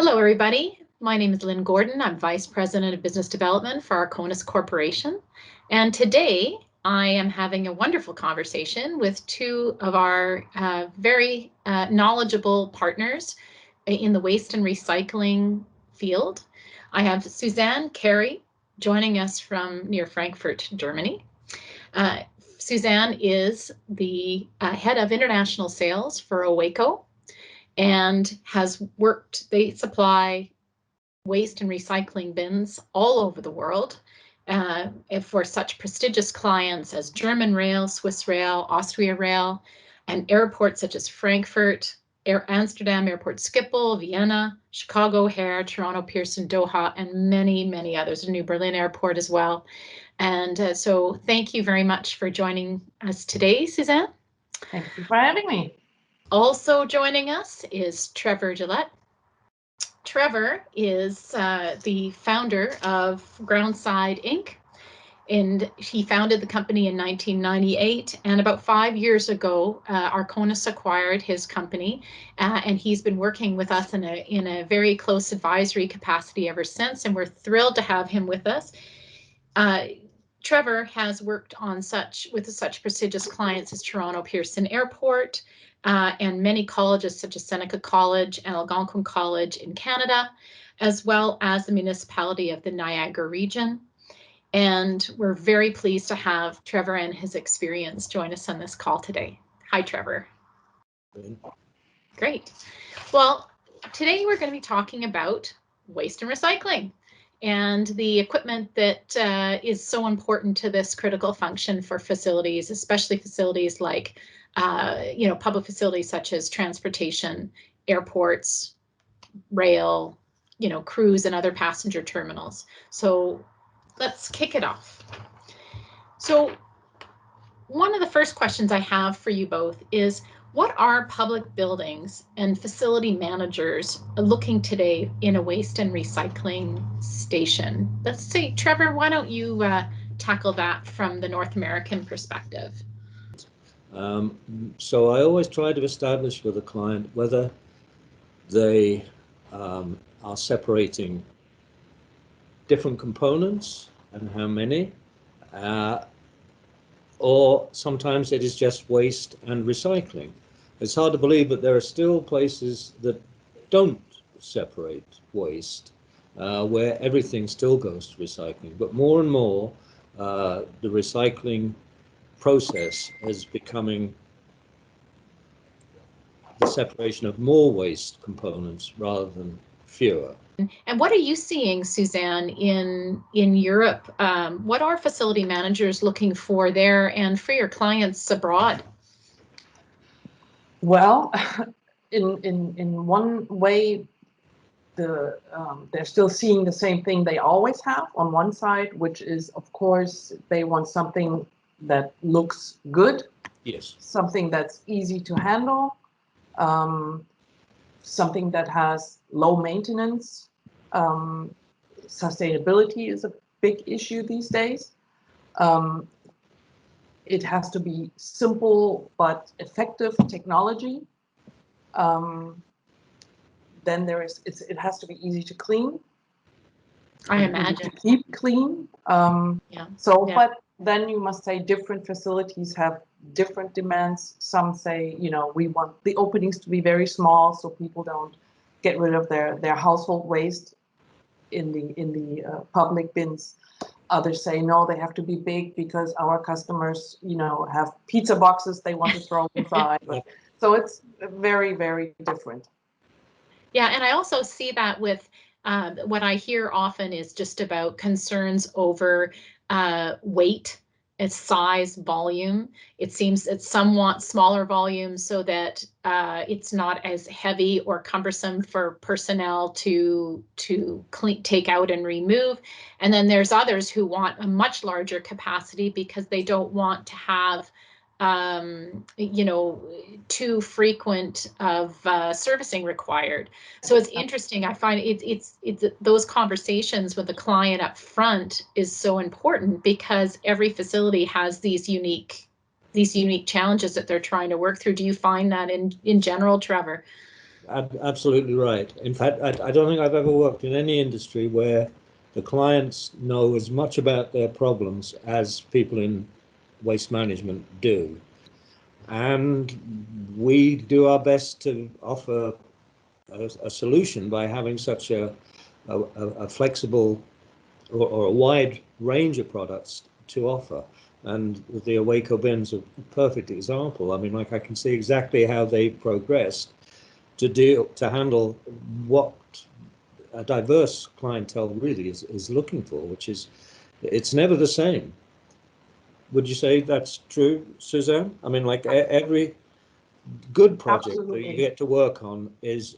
Hello, everybody. My name is Lynn Gordon. I'm Vice President of Business Development for Arconas Corporation. And today I am having a wonderful conversation with two of our very knowledgeable partners in the waste and recycling field. I have Suzanne Carey joining us from near Frankfurt, Germany. Suzanne is the head of international sales for Auweko, and has worked, they supply waste and recycling bins all over the world for such prestigious clients as German Rail, Swiss Rail, Austria Rail, and airports such as Frankfurt, Amsterdam Airport Schiphol, Vienna, Chicago O'Hare, Toronto Pearson, Doha, and many, many others, New Berlin Airport as well. And so thank you very much for joining us today, Suzanne. Thank you for having me. Also joining us is Trevor Gillett. Trevor is the founder of Groundside Inc., and he founded the company in 1998. And about 5 years ago, Arconas acquired his company, and he's been working with us in a very close advisory capacity ever since. And we're thrilled to have him with us. Trevor has worked on with such prestigious clients as Toronto Pearson Airport, and many colleges such as Seneca College and Algonquin College in Canada, as well as the municipality of the Niagara region. And we're very pleased to have Trevor and his experience join us on this call today. Hi, Trevor. Great. Well, today we're going to be talking about waste and recycling and the equipment that is so important to this critical function for facilities, especially facilities like public facilities such as transportation, airports, rail, cruise and other passenger terminals. So let's kick it off. So one of the first questions I have for you both is, what are public buildings and facility managers looking today in a waste and recycling station? Let's say, Trevor, why don't you tackle that from the North American perspective? So I always try to establish with a client whether they are separating different components and how many, or sometimes it is just waste and recycling. It's hard to believe, but there are still places that don't separate waste, where everything still goes to recycling. But more and more, the recycling process is becoming the separation of more waste components rather than fewer. And what are you seeing, Suzanne, in Europe? What are facility managers looking for there and for your clients abroad? Well, in one way, they're still seeing the same thing they always have on one side, which is, of course, they want something that looks good. Yes. Something that's easy to handle. Something that has low maintenance. Sustainability is a big issue these days. It has to be simple but effective technology. Then it has to be easy to clean. I imagine. To keep clean. But then you must say different facilities have different demands. Some say, we want the openings to be very small so people don't get rid of their household waste in the public bins. Others say no, they have to be big because our customers, have pizza boxes they want to throw inside. So it's very, very different. Yeah, and I also see that with what I hear often is just about concerns over weight, its size, volume. It seems it's somewhat smaller volume so that it's not as heavy or cumbersome for personnel to take out and remove. And then there's others who want a much larger capacity because they don't want to have too frequent of servicing required. So it's interesting. I find it's those conversations with the client up front is so important because every facility has these unique challenges that they're trying to work through. Do you find that in general, Trevor? Absolutely right. In fact, I don't think I've ever worked in any industry where the clients know as much about their problems as people in waste management do. And we do our best to offer a solution by having such a flexible or a wide range of products to offer. And the Auweko bins are a perfect example. I mean, like, I can see exactly how they progressed to handle what a diverse clientele really is looking for, which is, it's never the same. Would you say that's true, Suzanne? I mean, like, every good project Absolutely. that you get to work on is,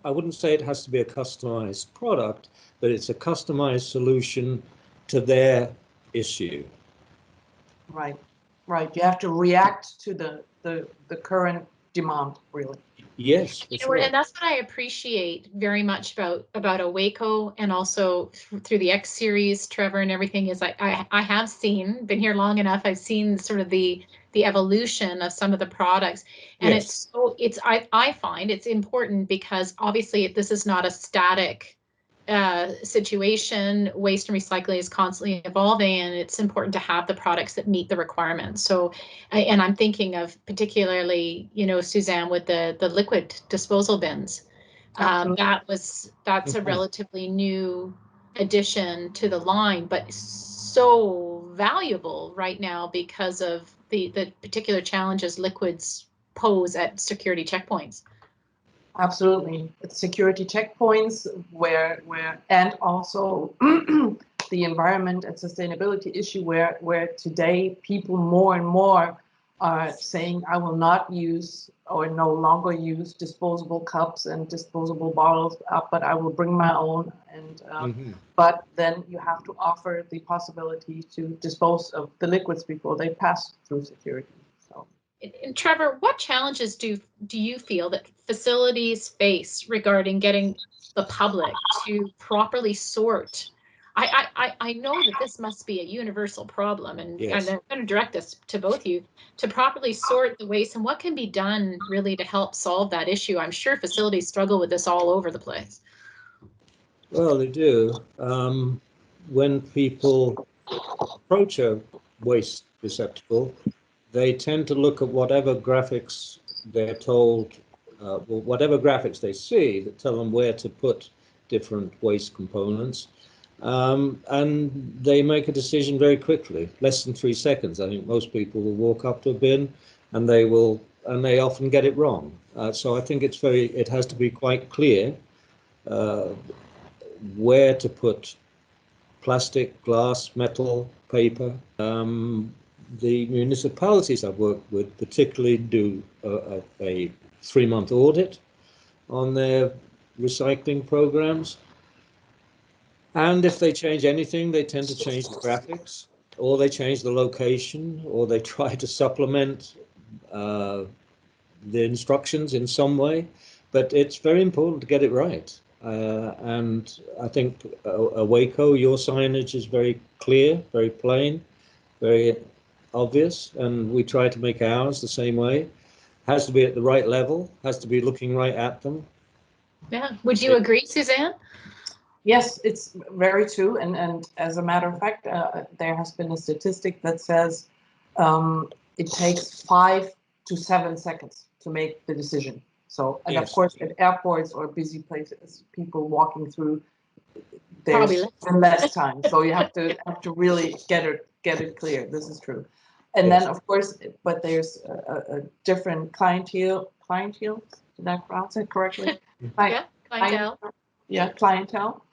I wouldn't say it has to be a customized product, but it's a customized solution to their issue. Right, right. You have to react to the current demand, really. Yes, that's right. And that's what I appreciate very much about Auweko, and also through the X series, Trevor, and everything, is I have been here long enough. I've seen sort of the evolution of some of the products, and Yes. I find it's important because obviously this is not a static situation. Waste and recycling is constantly evolving, and it's important to have the products that meet the requirements. So, and I'm thinking of particularly, Suzanne, with the liquid disposal bins. That's a relatively new addition to the line, but so valuable right now because of the particular challenges liquids pose at security checkpoints. Absolutely. It's security checkpoints where and also the environment and sustainability issue where today people more and more are saying, I will not use or no longer use disposable cups and disposable bottles, but I will bring my own. And but then you have to offer the possibility to dispose of the liquids before they pass through security. And Trevor, what challenges do you feel that facilities face regarding getting the public to properly sort? I know that this must be a universal problem, and Yes. I'm going to direct this to both of you, to properly sort the waste, and what can be done really to help solve that issue. I'm sure facilities struggle with this all over the place. Well, they do. When people approach a waste receptacle, they tend to look at whatever graphics they're told, or whatever graphics they see that tell them where to put different waste components. And they make a decision very quickly, less than 3 seconds. I think most people will walk up to a bin and they often get it wrong. So I think it has to be quite clear where to put plastic, glass, metal, paper. The municipalities I've worked with particularly do a 3-month audit on their recycling programs. And if they change anything, they tend to change the graphics, or they change the location, or they try to supplement the instructions in some way. But it's very important to get it right. And I think Auweko, your signage is very clear, very plain, very obvious, and we try to make ours the same way. Has to be at the right level, has to be looking right at them. Yeah. Would you agree, Suzanne? Yes, it's very true. And as a matter of fact, there has been a statistic that says it takes 5 to 7 seconds to make the decision. So, and Yes. of course, at airports or busy places, people walking through, there's less time. So you have to really get it clear. This is true. And then, of course, but there's a different clientele. Did I pronounce it correctly? Yeah, clientele. Yeah, clientele.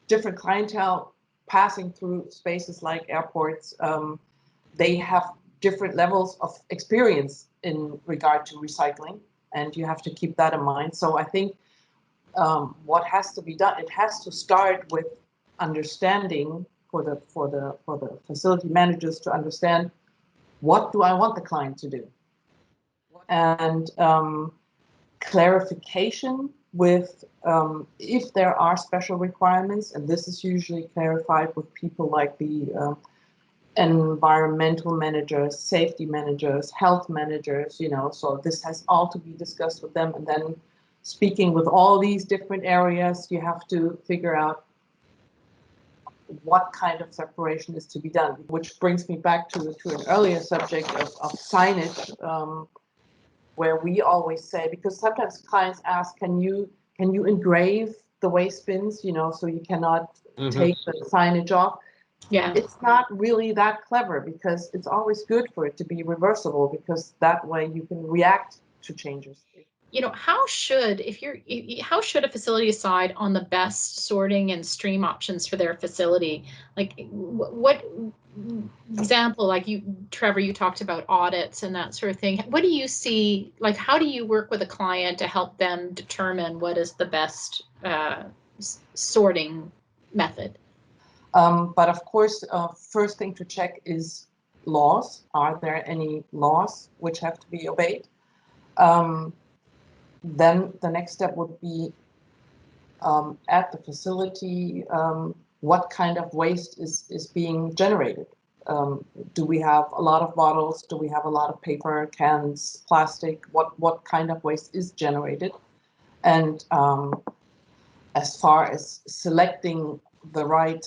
Different clientele passing through spaces like airports. They have different levels of experience in regard to recycling, and you have to keep that in mind. So I think what has to be done, it has to start with understanding for the facility managers to understand, what do I want the client to do, and clarification with if there are special requirements, and this is usually clarified with people like the environmental managers, safety managers, health managers, so this has all to be discussed with them, and then speaking with all these different areas, you have to figure out what kind of separation is to be done, which brings me back to an earlier subject of signage, where we always say, because sometimes clients ask, can you engrave the waste bins, so you cannot take the signage off? Yeah. It's not really that clever, because it's always good for it to be reversible, because that way you can react to changes. How should a facility decide on the best sorting and stream options for their facility? Like what example, like Trevor, you talked about audits and that sort of thing. What do you see, like how do you work with a client to help them determine what is the best sorting method? But of course, first thing to check is laws. Are there any laws which have to be obeyed? Then the next step would be at the facility, what kind of waste is being generated? Do we have a lot of bottles? Do we have a lot of paper, cans, plastic? What kind of waste is generated? And as far as selecting the right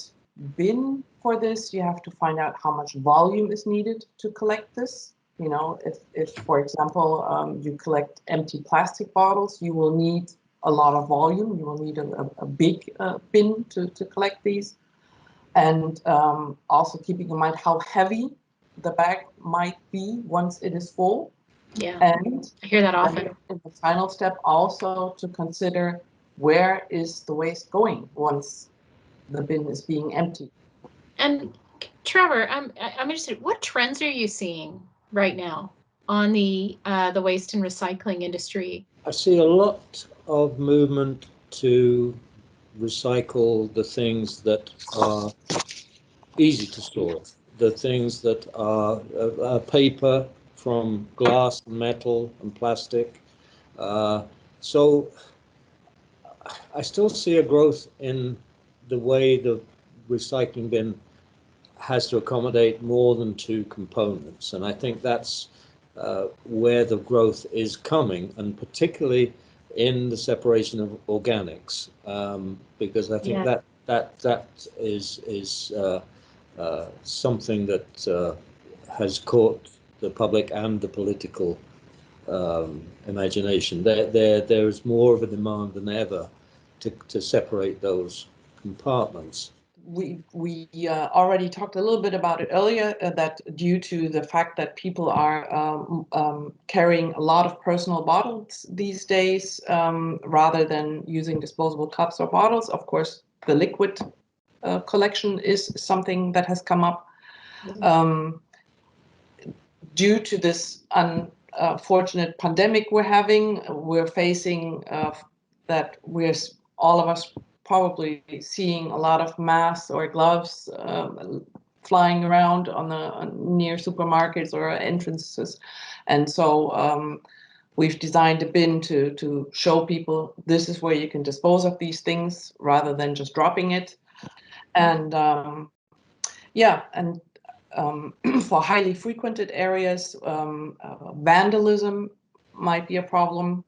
bin for this, you have to find out how much volume is needed to collect this. If for example, you collect empty plastic bottles, you will need a lot of volume. You will need a big bin to collect these. And also keeping in mind how heavy the bag might be once it is full. Yeah, and I hear that often. In the final step, also to consider where is the waste going once the bin is being emptied. And Trevor, I'm interested, what trends are you seeing right now on the waste and recycling industry? I see a lot of movement to recycle the things that are easy to store, the things that are paper from glass and metal and plastic. So I still see a growth in the way the recycling bin has to accommodate more than two components. And I think that's where the growth is coming, and particularly in the separation of organics, because I think that is something that has caught the public and the political imagination. There is more of a demand than ever to separate those compartments. We already talked a little bit about it earlier, that due to the fact that people are carrying a lot of personal bottles these days, rather than using disposable cups or bottles, of course, the liquid collection is something that has come up. Due to this unfortunate pandemic we're facing that all of us probably seeing a lot of masks or gloves flying around near supermarkets or entrances, and so we've designed a bin to show people this is where you can dispose of these things rather than just dropping it. And for highly frequented areas, vandalism might be a problem.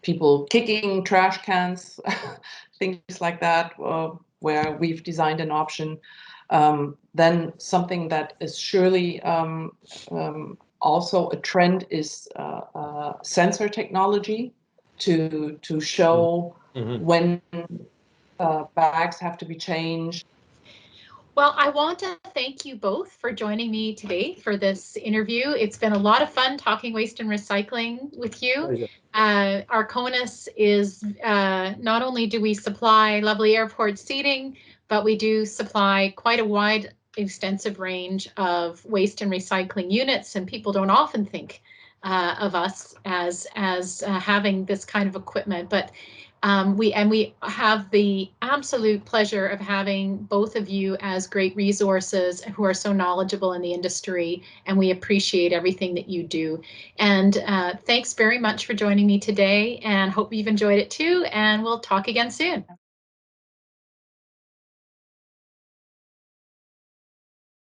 People kicking trash cans, things like that, where we've designed an option. Then something that is surely also a trend is sensor technology to show when bags have to be changed. Well, I want to thank you both for joining me today for this interview. It's been a lot of fun talking waste and recycling with you. Arconas is, not only do we supply lovely airport seating, but we do supply quite a wide, extensive range of waste and recycling units, and people don't often think of us as having this kind of equipment, but we have the absolute pleasure of having both of you as great resources who are so knowledgeable in the industry, and we appreciate everything that you do. And thanks very much for joining me today, and hope you've enjoyed it too, and we'll talk again soon.